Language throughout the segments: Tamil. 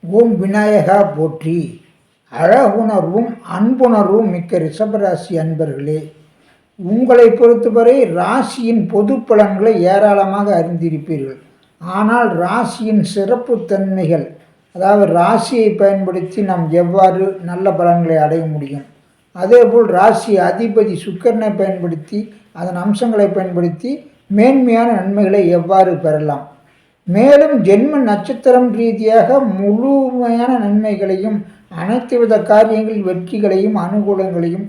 ஓம் விநாயகா போற்றி. அழகுணர்வும் அன்புணர்வும் மிக்க ரிஷபராசி அன்பர்களே, உங்களை பொறுத்தவரை ராசியின் பொது பலன்களை ஏராளமாக அறிந்திருப்பீர்கள். ஆனால் ராசியின் சிறப்பு தன்மைகள், அதாவது ராசியை பயன்படுத்தி நாம் எவ்வாறு நல்ல பலன்களை அடைய முடியும், அதேபோல் ராசி அதிபதி சுக்கிரனை பயன்படுத்தி அதன் அம்சங்களை பயன்படுத்தி மேன்மையான நன்மைகளை எவ்வாறு பெறலாம், மேலும் ஜென்ம நட்சத்திரம் ரீதியாக முழுமையான நன்மைகளையும் அனைத்து வித காரியங்களில் வெற்றிகளையும் அனுகூலங்களையும்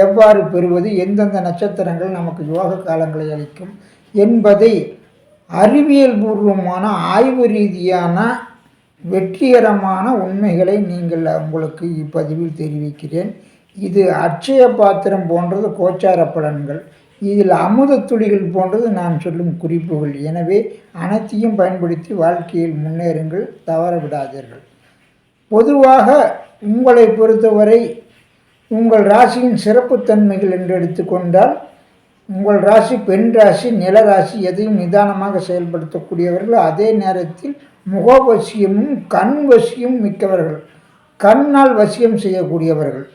எவ்வாறு பெறுவது, எந்தெந்த நட்சத்திரங்கள் நமக்கு யோக காலங்களை அளிக்கும் என்பதை அறிவியல் பூர்வமான ஆய்வு ரீதியான வெற்றிகரமான உண்மைகளை உங்களுக்கு இப்பதிவில் தெரிவிக்கிறேன். இது அட்சய பாத்திரம் போன்றது கோச்சார பலன்கள், இதில் அமுத துளிகள் போன்றது நான் சொல்லும் குறிப்புகள். எனவே அனைத்தையும் பயன்படுத்தி வாழ்க்கையில் முன்னேறுங்கள், தவற விடாதீர்கள். பொதுவாக உங்களை பொறுத்தவரை உங்கள் ராசியின் சிறப்புத்தன்மைகள் என்று எடுத்துக்கொண்டால், உங்கள் ராசி பெண் ராசி, நில ராசி, எதையும் நிதானமாக செயல்படுத்தக்கூடியவர்கள், அதே நேரத்தில் முகவசியமும் கண் வசியம் மிக்கவர்கள், கண்ணால் வசியம் செய்யக்கூடியவர்கள்.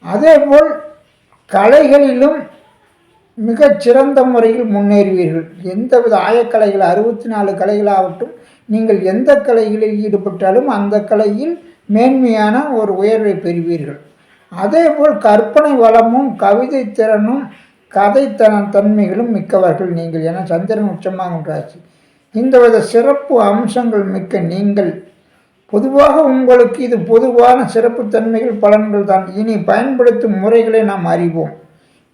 அதேபோல் கலைகளிலும் மிகச்சிறந்த முறையில் முன்னேறுவீர்கள். எந்தவித ஆயக்கலைகள் 64 கலைகளாகட்டும், நீங்கள் எந்த கலைகளில் ஈடுபட்டாலும் அந்த கலையில் மேன்மையான ஒரு உயர்வை பெறுவீர்கள். அதேபோல் கற்பனை வளமும் கவிதை திறனும் கதை தன்மைகளும் மிக்கவர்கள் நீங்கள் என சந்திரன் உச்சமாகும் ராசி. இந்த வித சிறப்பு அம்சங்கள் மிக்க நீங்கள் பொதுவாக உங்களுக்கு இது பொதுவான சிறப்பு தன்மைகள் பலன்கள் தான். இனி பயன்படுத்தும் முறைகளை நாம் அறிவோம்.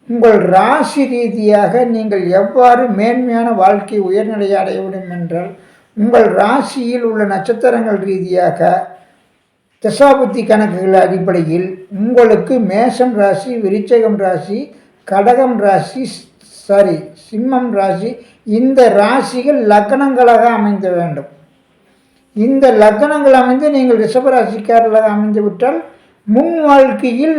உங்கள் ராசி ரீதியாக நீங்கள் எவ்வாறு மேன்மையான வாழ்க்கை உயர்நிலையை அடைய வேண்டும் என்றால், உங்கள் ராசியில் உள்ள நட்சத்திரங்கள் ரீதியாக தசாபுத்தி கணக்குகள் அடிப்படையில் உங்களுக்கு மேஷம் ராசி, விருச்சிகம் ராசி, கடகம் ராசி, சிம்மம் ராசி, இந்த ராசிகள் லக்னங்களாக அமைந்த வேண்டும். இந்த லக்னங்கள் அமைந்து நீங்கள் ரிஷபராசிக்காரர்களாக அமைந்து விட்டால் முன் வாழ்க்கையில்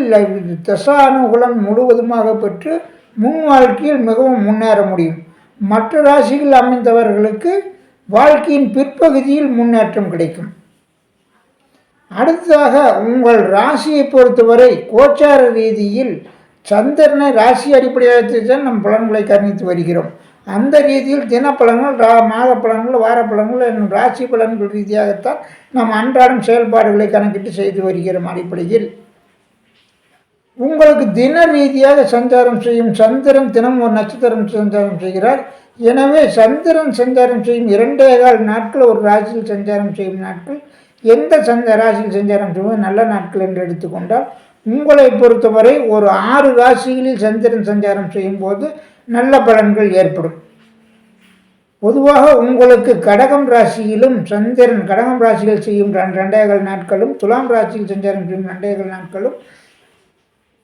தசானுகுலம் முழுவதுமாக பெற்று முன் வாழ்க்கையில் மிகவும் முன்னேற முடியும். மற்ற ராசிகள் அமைந்தவர்களுக்கு வாழ்க்கையின் பிற்பகுதியில் முன்னேற்றம் கிடைக்கும். அடுத்ததாக உங்கள் ராசியை பொறுத்தவரை கோச்சார ரீதியில் சந்திரனை ராசி அடிப்படையாக தான் நம் பலன்களை கவனித்து வருகிறோம். அந்த ரீதியில் தினப்பலன்கள், மாத பலன்கள், வார பலன்கள் என்னும் ராசி பலன்கள் ரீதியாகத்தான் நாம் அன்றாடம் செயல்பாடுகளை கணக்கிட்டு செய்து வருகிறோம். அடிப்படையில் உங்களுக்கு தின ரீதியாக சஞ்சாரம் செய்யும் சந்திரன் தினம் ஒரு நட்சத்திரம் சஞ்சாரம் செய்கிறார். எனவே சந்திரன் சஞ்சாரம் செய்யும் 2.25 நாட்கள் ஒரு ராசியில் சஞ்சாரம் செய்யும் நாட்கள், எந்த ராசியில் சஞ்சாரம் செய்வது நல்ல நாட்கள் என்று எடுத்துக்கொண்டால், உங்களை பொறுத்தவரை ஒரு 6 ராசிகளில் சந்திரன் சஞ்சாரம் செய்யும் போது நல்ல பலன்கள் ஏற்படும். பொதுவாக உங்களுக்கு கடகம் ராசியிலும் சந்திரன் கடகம் ராசியில் செய்யும் 2.25 நாட்களும், துலாம் ராசியில் சஞ்சாரம் செய்யும் 2.25 நாட்களும்,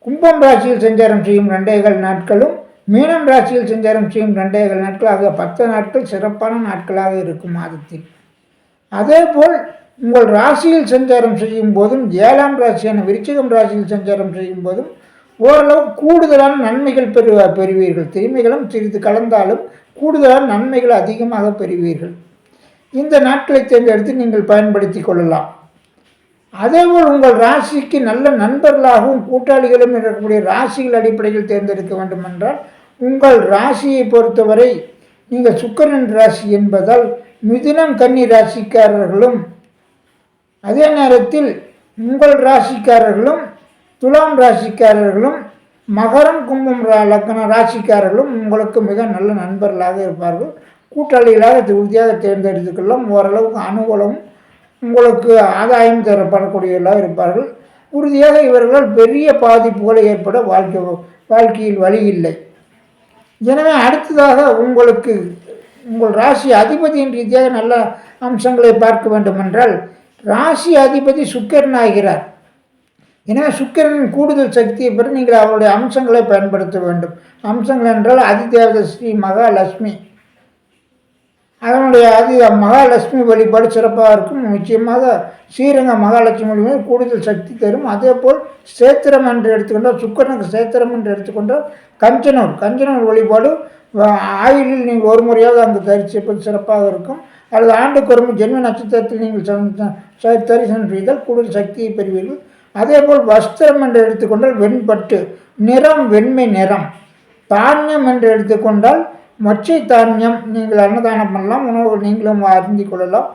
கும்பம் ராசியில் சஞ்சாரம் செய்யும் 2.25 நாட்களும், மீனம் ராசியில் சஞ்சாரம் செய்யும் 2.25 நாட்கள் ஆகிய 10 நாட்கள் சிறப்பான நாட்களாக இருக்கும் மாதத்தில். அதேபோல் உங்கள் ராசியில் சஞ்சாரம் செய்யும் போதும் 7ஆம் ராசியான விருச்சிகம் ராசியில் சஞ்சாரம் செய்யும் போதும் ஓரளவு கூடுதலான நன்மைகள் பெறுவீர்கள். தீமைகளும் சிறிது கலந்தாலும் கூடுதலான நன்மைகள் அதிகமாக பெறுவீர்கள். இந்த நாட்களை தேர்ந்தெடுத்து நீங்கள் பயன்படுத்தி கொள்ளலாம். அதேபோல் உங்கள் ராசிக்கு நல்ல நண்பர்களாகவும் கூட்டாளிகளும் இருக்கக்கூடிய ராசிகள் அடிப்படையில் தேர்ந்தெடுக்க வேண்டும் என்றால், உங்கள் ராசியை பொறுத்தவரை நீங்கள் சுக்கிரன் ராசி என்பதால் மிதுனம் கன்னி ராசிக்காரர்களும், அதே நேரத்தில் உங்கள் ராசிக்காரர்களும் துலாம் ராசிக்காரர்களும் மகரம் கும்பம் லக்ன ராசிக்காரர்களும் உங்களுக்கு மிக நல்ல நண்பர்களாக இருப்பார்கள். கூட்டாளிகளாக உறுதியாக தேர்ந்தெடுத்துக்கொள்ளும். ஓரளவுக்கு அனுகூலமும் உங்களுக்கு ஆதாயம் தரப்படக்கூடியவர்களாக இருப்பார்கள். உறுதியாக இவர்கள் பெரிய பாதிப்புகளை ஏற்பட வாழ்க்கையில் வழி இல்லை. எனவே அடுத்ததாக உங்களுக்கு உங்கள் ராசி அதிபதியின் ரீதியாக நல்ல அம்சங்களை பார்க்க வேண்டுமென்றால், ராசி அதிபதி சுக்கிரன் ஆகிறார். எனவே சுக்கிரனின் கூடுதல் சக்தியை பெற நீங்கள் அவருடைய அம்சங்களை பயன்படுத்த வேண்டும். அம்சங்கள் என்றால் அதிதேவதை ஸ்ரீ மகாலட்சுமி, அதனுடைய மகாலட்சுமி வழிபாடு சிறப்பாக இருக்கும். நிச்சயமாக ஸ்ரீரங்க மகாலட்சுமி வழிபாடு கூடுதல் சக்தி தரும். அதே போல் சேத்திரம் என்று எடுத்துக்கொண்டால், சுக்கிரனுக்கு சேத்திரம் என்று எடுத்துக்கொண்டால் கஞ்சனூர் வழிபாடு ஆயுளில் நீங்கள் ஒரு முறையாவது அங்கு தரிசிப்பது சிறப்பாக இருக்கும். அல்லது ஆண்டுக்கு ஒரு ஜென்ம நட்சத்திரத்தில் நீங்கள் தரிசனம் செய்தால் கூடுதல் சக்தியை பெறுவீர்கள். அதேபோல் வஸ்திரம் என்று எடுத்துக்கொண்டால் வெண்பட்டு, நிறம் வெண்மை நிறம். தானியம் என்று எடுத்துக்கொண்டால் மொச்சை தானியம் நீங்கள் அன்னதானம் பண்ணலாம், உணவு நீங்களும் அருந்தி கொள்ளலாம்,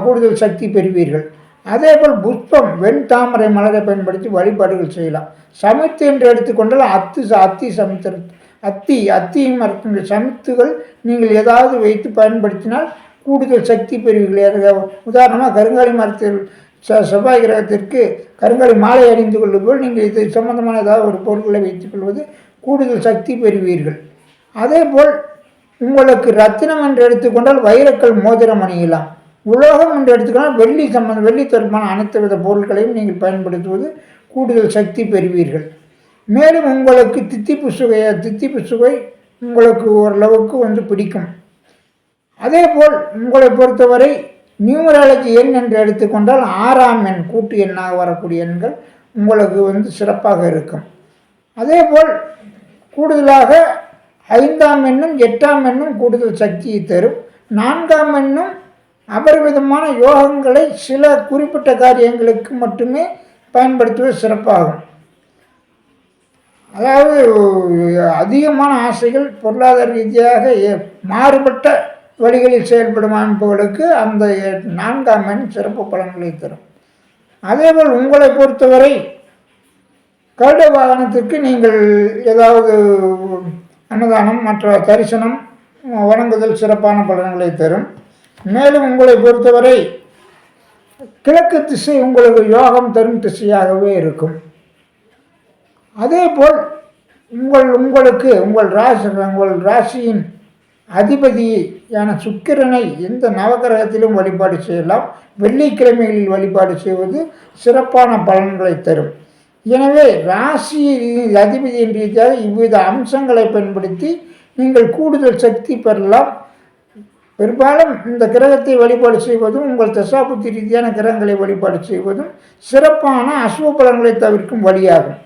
கூடுதல் சக்தி பெறுவீர்கள். அதேபோல் புஷ்பம் வெண் தாமரை மலரை பயன்படுத்தி வழிபாடுகள் செய்யலாம். சமித்து என்று எடுத்துக்கொண்டால் அத்தி சமித்து, அத்தியும் மரத்தினுடைய சமித்துகள் நீங்கள் ஏதாவது வைத்து பயன்படுத்தினால் கூடுதல் சக்தி பெறுவீர்கள். உதாரணமாக கருங்காலி மரத்தில் செவ்வாய் கிரகத்திற்கு கருங்காலி மாலை அணிந்து கொள்வது போல் நீங்கள் இது சம்பந்தமான ஏதாவது ஒரு பொருட்களை வைத்துக் கொள்வது கூடுதல் சக்தி பெறுவீர்கள். அதேபோல் உங்களுக்கு ரத்தினம் என்று எடுத்துக்கொண்டால் வைரக்கல் மோதிரம் அணியலாம். உலோகம் என்று எடுத்துக்கொண்டால் வெள்ளி தொடர்பான அனைத்து வித பொருட்களையும் நீங்கள் பயன்படுத்துவது கூடுதல் சக்தி பெறுவீர்கள். மேலும் உங்களுக்கு தித்திப்பு சுவை உங்களுக்கு ஓரளவுக்கு பிடிக்கும். அதேபோல் உங்களை பொறுத்தவரை நியூமராலஜி எண் என்று எடுத்துக்கொண்டால் 6ஆம் எண் கூட்டு எண்ணாக வரக்கூடிய எண்கள் உங்களுக்கு சிறப்பாக இருக்கும். அதேபோல் கூடுதலாக 5ஆம் எண்ணும் 8ஆம் எண்ணும் கூடுதல் சக்தியை தரும். 4ஆம் எண்ணும் அபரிவிதமான யோகங்களை சில குறிப்பிட்ட காரியங்களுக்கு மட்டுமே பயன்படுத்துவது சிறப்பாகும். அதாவது அதிகமான ஆசைகள் பொருளாதார ரீதியாக மாறுபட்ட வழிகளில் செயல்படும் அமைப்புகளுக்கு அந்த 4ஆம் எண் சிறப்பு பலன்களை தரும். அதேபோல் உங்களை பொறுத்தவரை கருட வாகனத்திற்கு நீங்கள் ஏதாவது அன்னதானம் மற்ற தரிசனம் வணங்குதல் சிறப்பான பலன்களை தரும். மேலும் உங்களை பொறுத்தவரை கிழக்கு திசை உங்களுக்கு யோகம் தரும் திசையாகவே இருக்கும். அதேபோல் உங்கள் ராசியின் அதிபதியான சுக்கிரனை எந்த நவகிரகத்திலும் வழிபாடு செய்யலாம். வெள்ளிக்கிழமைகளில் வழிபாடு செய்வது சிறப்பான பலன்களை தரும். எனவே ராசி அதிபதியின் ரீதியாக இவ்வித அம்சங்களை பயன்படுத்தி நீங்கள் கூடுதல் சக்தி பெறலாம். பெரும்பாலும் இந்த கிரகத்தை வழிபாடு செய்வதும் உங்கள் தசாபுத்தி ரீதியான கிரகங்களை வழிபாடு செய்வதும் சிறப்பான அசுவ பலன்களை தவிர்க்கும் வழியாகும்.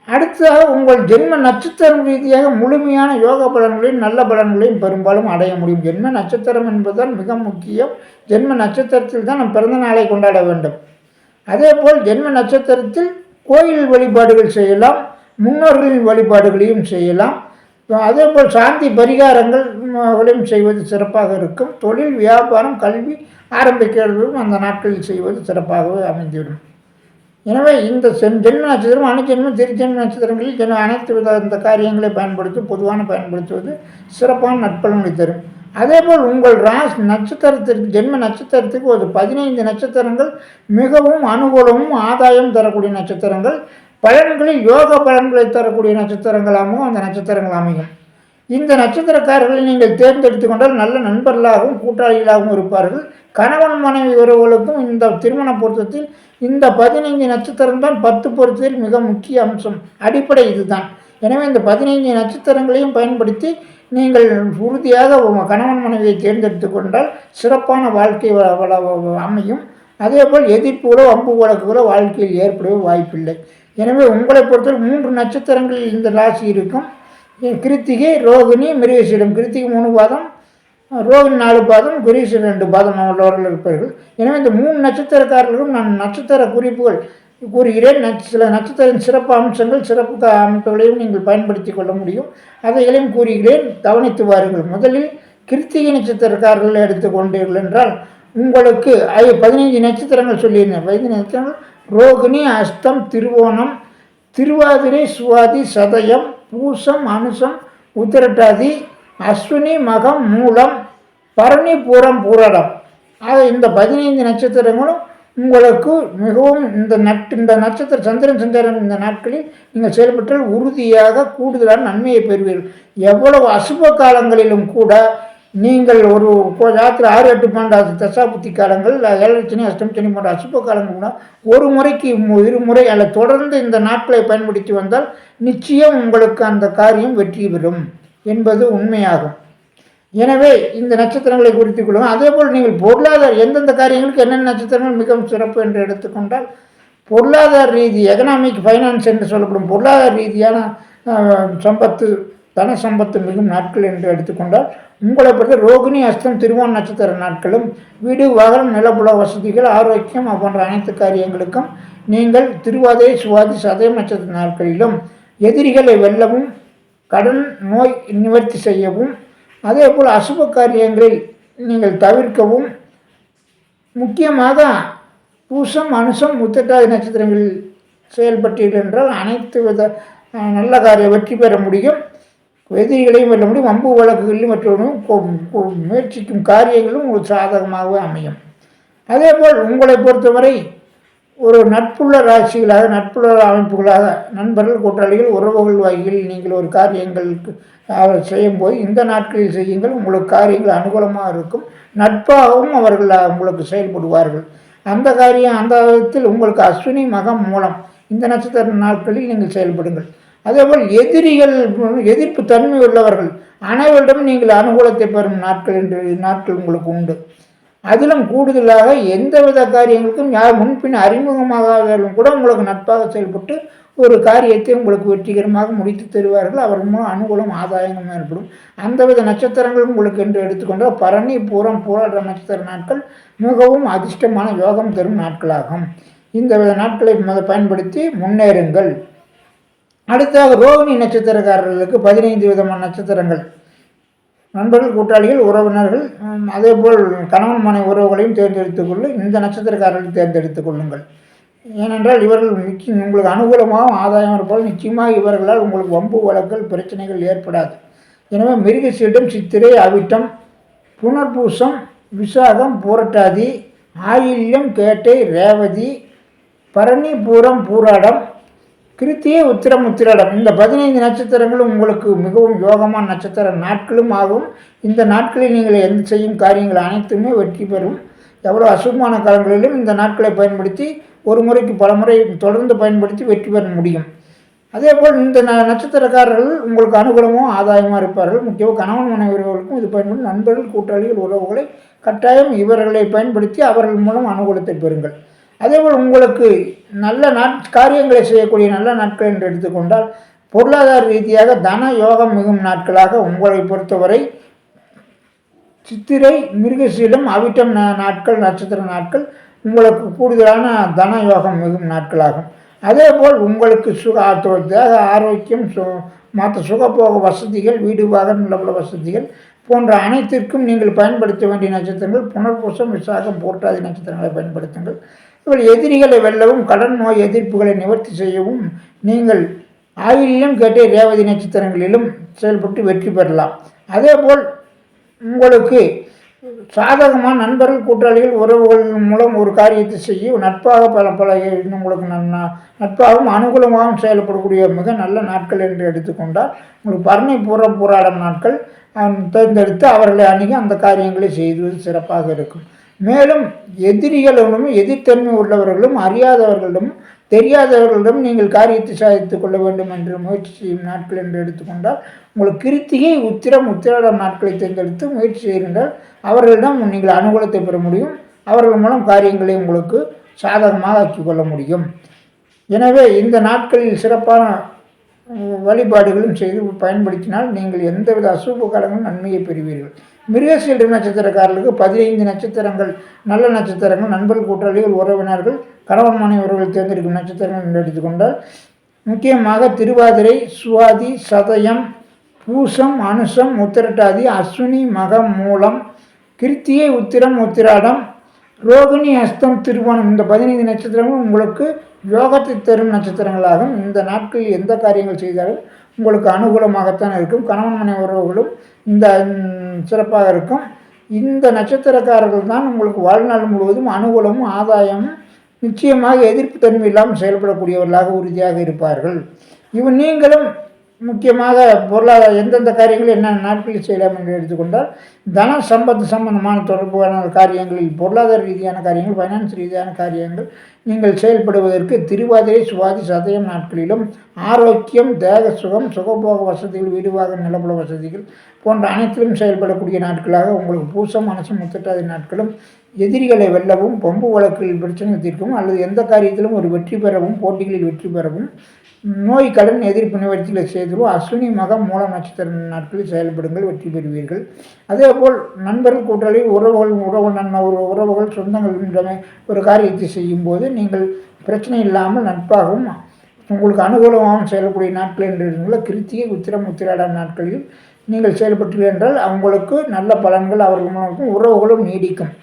அடுத்ததாக உங்கள் ஜென்ம நட்சத்திரம் ரீதியாக முழுமையான யோக பலன்களையும் நல்ல பலன்களையும் பெரும்பாலும் அடைய முடியும். ஜென்ம நட்சத்திரம் என்பதுதான் மிக முக்கியம். ஜென்ம நட்சத்திரத்தில் தான் நம் பிறந்த நாளை கொண்டாட வேண்டும். அதேபோல் ஜென்ம நட்சத்திரத்தில் கோயில் வழிபாடுகள் செய்யலாம், முன்னோர்களின் வழிபாடுகளையும் செய்யலாம். அதேபோல் சாந்தி பரிகாரங்களையும் செய்வது சிறப்பாக இருக்கும். தொழில் வியாபாரம் கல்வி ஆரம்பிக்கிறதும் அந்த நாட்களில் செய்வது சிறப்பாகவே அமைந்துவிடும். எனவே இந்த ஜென்ம நட்சத்திரம் அணுஜென்மம் திருஜென்ம நட்சத்திரங்களில் அனைத்து வித இந்த காரியங்களை பயன்படுத்துவது சிறப்பான நற்பலன்களை தரும். அதேபோல் உங்கள் ஜென்ம நட்சத்திரத்துக்கு ஒரு 15 நட்சத்திரங்கள் மிகவும் அனுகூலமும் ஆதாயம் தரக்கூடிய நட்சத்திரங்கள், பலன்களில் யோக பலன்களை தரக்கூடிய நட்சத்திரங்களாகவும் அந்த நட்சத்திரங்கள் அமையும். இந்த நட்சத்திரக்காரர்களை நீங்கள் தேர்ந்தெடுத்து கொண்டால் நல்ல நண்பர்களாகவும் கூட்டாளிகளாகவும் இருப்பார்கள். கணவன் மனைவி உறவுகளுக்கும் இந்த திருமண பொருத்தத்தில் இந்த 15 நட்சத்திரம் தான் 10 பொருத்தத்தில் மிக முக்கிய அம்சம், அடிப்படை இதுதான். எனவே இந்த 15 நட்சத்திரங்களையும் பயன்படுத்தி நீங்கள் உறுதியாக கணவன் மனைவியை தேர்ந்தெடுத்து கொண்டால் சிறப்பான வாழ்க்கை அமையும். அதேபோல் எதிர்ப்புகளோ அம்பு வழக்குகளோ வாழ்க்கையில் ஏற்படவே வாய்ப்பில்லை. எனவே உங்களை பொறுத்தவரை 3 நட்சத்திரங்களில் இந்த ராசி இருக்கும். கிருத்திகை, ரோகிணி, மிருகசீரிடம். கிருத்திகை 3 பாதம், ரோகிணி 4 பாதம், மிருகசீரிடம் 2 பாதம் உள்ளவர்கள் இருப்பார்கள். எனவே இந்த 3 நட்சத்திரக்காரர்களும் நான் நட்சத்திர குறிப்புகள் கூறுகிறேன். சில நட்சத்திர சிறப்பு அம்சங்கள் சிறப்பு அமைப்புகளையும் நீங்கள் பயன்படுத்தி கொள்ள முடியும். அதைகளையும் கூறுகிறேன், கவனித்து வாருங்கள். முதலில் கிருத்திகை நட்சத்திரக்காரர்கள் எடுத்துக்கொண்டீர்கள் என்றால் உங்களுக்கு 15 நட்சத்திரங்கள் சொல்லியிருந்தேன். 15 நட்சத்திரங்கள் ரோகிணி, அஸ்தம், திருவோணம், திருவாதிரை, சுவாதி, சதயம், பூசம், அனுசம், உத்திரட்டாதி, அஸ்வினி, மகம், மூலம், பரணி, பூரம், பூரடம். ஆக இந்த 15 நட்சத்திரங்களும் உங்களுக்கு மிகவும் இந்த நட்சத்திர சந்திரன் சஞ்சாரம் இந்த நாட்களில் நீங்கள் செயல்பட்டால் உறுதியாக கூடுதலான நன்மையை பெறுவீர்கள். எவ்வளவு அசுப காலங்களிலும் கூட நீங்கள் ஒரு ராத்திரி 6, 8, 12 தசாபுத்தி காலங்கள், 7 சனி, அஷ்டம் சனி போன்ற அசுப காலங்கள் கூட ஒரு முறைக்கு 2 முறை அல்ல தொடர்ந்து இந்த நாட்களை பயன்படுத்தி வந்தால் நிச்சயம் உங்களுக்கு அந்த காரியம் வெற்றி பெறும் என்பது உண்மையாகும். எனவே இந்த நட்சத்திரங்களை குறித்துக் கொள்ளுங்கள். அதேபோல் நீங்கள் பொருளாதார எந்தெந்த காரியங்களுக்கு என்னென்ன நட்சத்திரங்கள் மிகவும் சிறப்பு என்று எடுத்துக்கொண்டால் பொருளாதார ரீதி எகனாமிக் ஃபைனான்ஸ் என்று சொல்லப்படும் பொருளாதார ரீதியான சம்பத்து தன சம்பத்து மிகும் நாட்கள் என்று எடுத்துக்கொண்டால் உங்களை பொறுத்த ரோகிணி அஸ்தம் திருவோண நட்சத்திர நாட்களும் வீடு வாகனம் நிலப்புல வசதிகள் ஆரோக்கியம் போன்ற அனைத்து காரியங்களுக்கும் நீங்கள் திருவாதிரை சுவாதி சதயம் நட்சத்திர நாட்களிலும் எதிரிகளை வெல்லவும் கடன் நோய் நிவர்த்தி செய்யவும் அதே போல் அசுப காரியங்களில் நீங்கள் தவிர்க்கவும் முக்கியமாக பூசம் அனுசம் உத்திரட்டாதி நட்சத்திரங்களில் செயல்பட்டீர்கள் என்றால் அனைத்து வித நல்ல காரியம் வெற்றி பெற முடியும். எதிரிகளையும் வெல்ல முடியும். வம்பு வழக்குகளிலும் மற்றவர்களும் முயற்சிக்கும் காரியங்களும் ஒரு சாதகமாகவே அமையும். அதேபோல் உங்களை பொறுத்தவரை ஒரு நட்புள்ள ராசிகளாக நட்புள்ள அமைப்புகளாக நண்பர்கள் கூட்டாளிகள் உறவுகள் வகையில் நீங்கள் ஒரு காரியங்களுக்கு செய்யும்போது இந்த நாட்களில் செய்யுங்கள். உங்களுக்கு காரியங்கள் அனுகூலமாக இருக்கும். நட்பாகவும் அவர்கள் உங்களுக்கு செயல்படுவார்கள். அந்த காரியம் அந்த விதத்தில் உங்களுக்கு அஸ்வினி மகம் மூலம் இந்த நட்சத்திர நாட்களில் நீங்கள் செயல்படுங்கள். அதேபோல் எதிர்ப்பு தன்மை உள்ளவர்கள் அனைவரிடம் நீங்கள் அனுகூலத்தை பெறும் நாட்கள் உங்களுக்கு உண்டு. அதிலும் கூடுதலாக எந்தவித காரியங்களுக்கும் யார் முன்பின் அறிமுகமாகாதவர்களும் கூட உங்களுக்கு நட்பாக செயல்பட்டு ஒரு காரியத்தை உங்களுக்கு வெற்றிகரமாக முடித்து தருவார்கள். அவர்கள் மூலம் அனுகூலம் ஆதாயமும் ஏற்படும். அந்தவித நட்சத்திரங்களும் உங்களுக்கு என்று எடுத்துக்கொண்டால் பரணி பூரம் போராடுற நட்சத்திர நாட்கள் மிகவும் அதிர்ஷ்டமான யோகம் தரும் நாட்களாகும். இந்த வித நாட்களை பயன்படுத்தி முன்னேறுங்கள். அடுத்தாக ரோகிணி நட்சத்திரக்காரர்களுக்கு 15 விதமான நட்சத்திரங்கள் நண்பர்கள் கூட்டாளிகள் உறவினர்கள் அதேபோல் கணவன் மனை உறவுகளையும் தேர்ந்தெடுத்துக்கொள்ள இந்த நட்சத்திரக்காரர்களை தேர்ந்தெடுத்துக் கொள்ளுங்கள். ஏனென்றால் இவர்கள் உங்களுக்கு அனுகூலமாகவும் ஆதாயம் இருப்பால் நிச்சயமாக இவர்களால் உங்களுக்கு வம்பு வழக்குகள் பிரச்சனைகள் ஏற்படாது. எனவே மிருகசீடம் சித்திரை அவிட்டம் புனர்பூசம் விசாகம் பூரட்டாதி ஆயில்யம் கேட்டை ரேவதி பரணி பூரம் பூராடம் கிருத்தியை உத்திரம் உத்திராடம் இந்த 15 நட்சத்திரங்களும் உங்களுக்கு மிகவும் யோகமான நட்சத்திர நாட்களும் ஆகும். இந்த நாட்களில் நீங்கள் எந்த செய்யும் காரியங்கள் அனைத்துமே வெற்றி பெறும். எவ்வளோ அசுபமான காலங்களிலும் இந்த நாட்களை பயன்படுத்தி ஒரு முறைக்கு பல முறை தொடர்ந்து பயன்படுத்தி வெற்றி பெற முடியும். அதேபோல் இந்த நட்சத்திரக்காரர்கள் உங்களுக்கு அனுகூலமும் ஆதாயமாக இருப்பார்கள். முக்கியமாக கணவன் மனைவர்களுக்கும் இது பயன்படும். நண்பர்கள் கூட்டாளிகள் உறவுகளை கட்டாயம் இவர்களை பயன்படுத்தி அவர்கள் மூலம் அனுகூலத்தை பெறுங்கள். அதேபோல் உங்களுக்கு நல்ல காரியங்களை செய்யக்கூடிய நல்ல நாட்கள் என்று எடுத்துக்கொண்டால் பொருளாதார ரீதியாக தன யோகம் மிகும் நாட்களாக உங்களை பொறுத்தவரை சித்திரை மிருகசீலம் அவிட்டம் நாட்கள் நட்சத்திர நாட்கள் உங்களுக்கு கூடுதலான தன யோகம் மிகும் நாட்களாகும். அதேபோல் உங்களுக்கு தேக ஆரோக்கியம் மற்ற சுகபோக வசதிகள் வீடு வாகனம் நிலப்பட வசதிகள் போன்ற அனைத்திற்கும் நீங்கள் பயன்படுத்த வேண்டிய நட்சத்திரங்கள் புனர்பூசம் விசாகம் பூரட்டாதி நட்சத்திரங்களை பயன்படுத்துங்கள். இவள் எதிரிகளை வெல்லவும் கடன் நோய் எதிர்ப்புகளை நிவர்த்தி செய்யவும் நீங்கள் ஆயிலிலும் கேட்டே ரேவதி நட்சத்திரங்களிலும் செயல்பட்டு வெற்றி பெறலாம். அதேபோல் உங்களுக்கு சாதகமான நண்பர்கள் கூட்டாளிகள் உறவுகள் மூலம் ஒரு காரியத்தை செய்ய நட்பாக பல உங்களுக்கு நட்பாகவும் அனுகூலமாகவும் செயல்படக்கூடிய மிக நல்ல நாட்கள் என்று எடுத்துக்கொண்டால் உங்களுக்கு பரணி போராடும் நாட்கள் தேர்ந்தெடுத்து அவர்களை அணுகி அந்த காரியங்களை செய்வது சிறப்பாக இருக்கும். மேலும் எதிரிகளிடமும் எதிர்த்தன்மை உள்ளவர்களும் அறியாதவர்களிடம் தெரியாதவர்களிடம் நீங்கள் காரியத்தை சாதித்துக் கொள்ள வேண்டும் என்று முயற்சி செய்யும் நாட்கள் என்று எடுத்துக்கொண்டால் உங்களுக்கு கிருத்திகை உத்திராடம் நாட்களை தேர்ந்தெடுத்து முயற்சி செய்கின்றால் அவர்களிடம் நீங்கள் அனுகூலத்தை பெற முடியும். அவர்கள் மூலம் காரியங்களை உங்களுக்கு சாதகமாக ஆக்கிக்கொள்ள முடியும். எனவே இந்த நாட்களில் சிறப்பான வழிபாடுகளும் செய்து பயன்படுத்தினால் நீங்கள் எந்தவித அசுப காலங்களும் நன்மையை பெறுவீர்கள். மிருகசீரிட நட்சத்திரக்காரர்களுக்கு 15 நட்சத்திரங்கள் நல்ல நட்சத்திரங்கள் நண்பர்கள் கூட்டாளிகள் உறவினர்கள் கணவன் மனைவி உறவுகள் தேர்ந்தெடுக்கும் நட்சத்திரங்கள் என்று எடுத்துக்கொண்டால் முக்கியமாக திருவாதிரை சுவாதி சதயம் பூசம் அனுசம் உத்திரட்டாதி அஸ்வினி மகம் மூலம் கிருத்தியை உத்திரம் உத்திராடம் ரோகிணி அஸ்தம் திருவோணம் இந்த 15 நட்சத்திரங்களும் உங்களுக்கு யோகத்தை தரும் நட்சத்திரங்களாகும். இந்த நாட்களில் எந்த காரியங்கள் செய்தாலும் உங்களுக்கு அனுகூலமாகத்தான் இருக்கும். கணவன் மனைவி உறவுகளும் இந்த சிறப்பாக இருக்கும். இந்த நட்சத்திரக்காரர்கள் தான் உங்களுக்கு வாழ்நாள் முழுவதும் அனுகூலமும் ஆதாயமும் நிச்சயமாக எதிர்ப்பு தன்மை இல்லாமல் செயல்படக்கூடியவர்களாக உறுதியாக இருப்பார்கள். நீங்களும் முக்கியமாக பொருளாதார எந்தெந்த காரியங்கள் என்னென்ன நாட்களில் செய்யலாம் என்று எடுத்துக்கொண்டால் தன சம்பந்தமான தொடர்பான காரியங்களில் பொருளாதார ரீதியான காரியங்கள் ஃபைனான்ஸ் ரீதியான காரியங்கள் நீங்கள் செயல்படுவதற்கு திருவாதிரை சுவாதி சதயம் நாட்களிலும் ஆரோக்கியம் தேக சுகம் சுகபோக வசதிகள் வீடுவாக நிலப்பட வசதிகள் போன்ற அனைத்திலும் செயல்படக்கூடிய நாட்களாக உங்களுக்கு பூசம் மனசம் முத்திட்டாதி நாட்களும் எதிரிகளை வெல்லவும், பம்பு வழக்குகளில் பிரச்சனை தீர்க்கவும் அல்லது எந்த காரியத்திலும் ஒரு வெற்றி பெறவும், போட்டிகளில் வெற்றி பெறவும், நோய் கடன் எதிர்ப்பு நிவர்த்திகளை செய்தும் அஸ்வினி மகம் மூலம் நட்சத்திர நாட்களில் செயல்படுங்கள், வெற்றி பெறுவீர்கள். அதேபோல் நண்பர்கள் கூட்டாளி உறவுகள் சொந்தங்கள் ஒரு காரியத்தை செய்யும்போது நீங்கள் பிரச்சனை இல்லாமல் நட்பாகவும் உங்களுக்கு அனுகூலமாகவும் செயல்படக்கூடிய நாட்கள் என்று இருந்தால் கிருத்திகை, உத்திரம், உத்திராடம் நாட்களில் நீங்கள் செயல்பட்டீர்கள் என்றால் அவங்களுக்கு நல்ல பலன்கள் அவர்களுக்கும் உறவுகளும் நீடிக்கும்.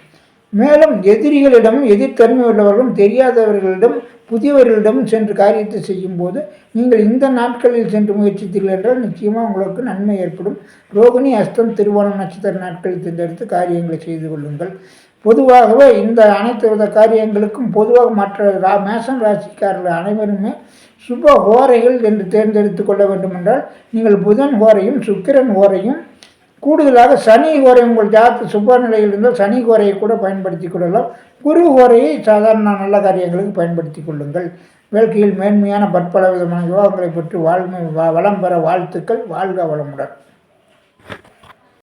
மேலும் எதிரிகளிடமும் எதிர்த்தன்மை உள்ளவர்களும் தெரியாதவர்களிடம் புதியவர்களிடம் சென்று காரியத்தை செய்யும்போது நீங்கள் இந்த நாட்களில் சென்று முயற்சித்தீர்கள் என்றால் நிச்சயமாக உங்களுக்கு நன்மை ஏற்படும். ரோகிணி, அஸ்தம், திருவோணம் நட்சத்திர நாட்களில் தேர்ந்தெடுத்து காரியங்களை செய்து கொள்ளுங்கள். பொதுவாகவே இந்த அனைத்து வித காரியங்களுக்கும் பொதுவாக மற்ற மேஷம் ராசிக்காரர்கள் அனைவருமே சுப ஹோரைகள் என்று தேர்ந்தெடுத்து கொள்ள வேண்டும் என்றால் நீங்கள் புதன் ஹோரையும் சுக்கிரன் ஹோரையும் கூடுதலாக சனி கோரை உங்கள் ஜாதக சுப நிலையில் இருந்தால் சனி கோரையை கூட பயன்படுத்தி கொள்ளலாம். குரு கோரையை சாதாரண நல்ல காரியங்களுக்கு பயன்படுத்தி கொள்ளுங்கள். வாழ்க்கையில் மேன்மையான பற்பல விதமான யோகங்களை பெற்று வளம் பெற வாழ்த்துக்கள். வாழ்க வளமுடன்.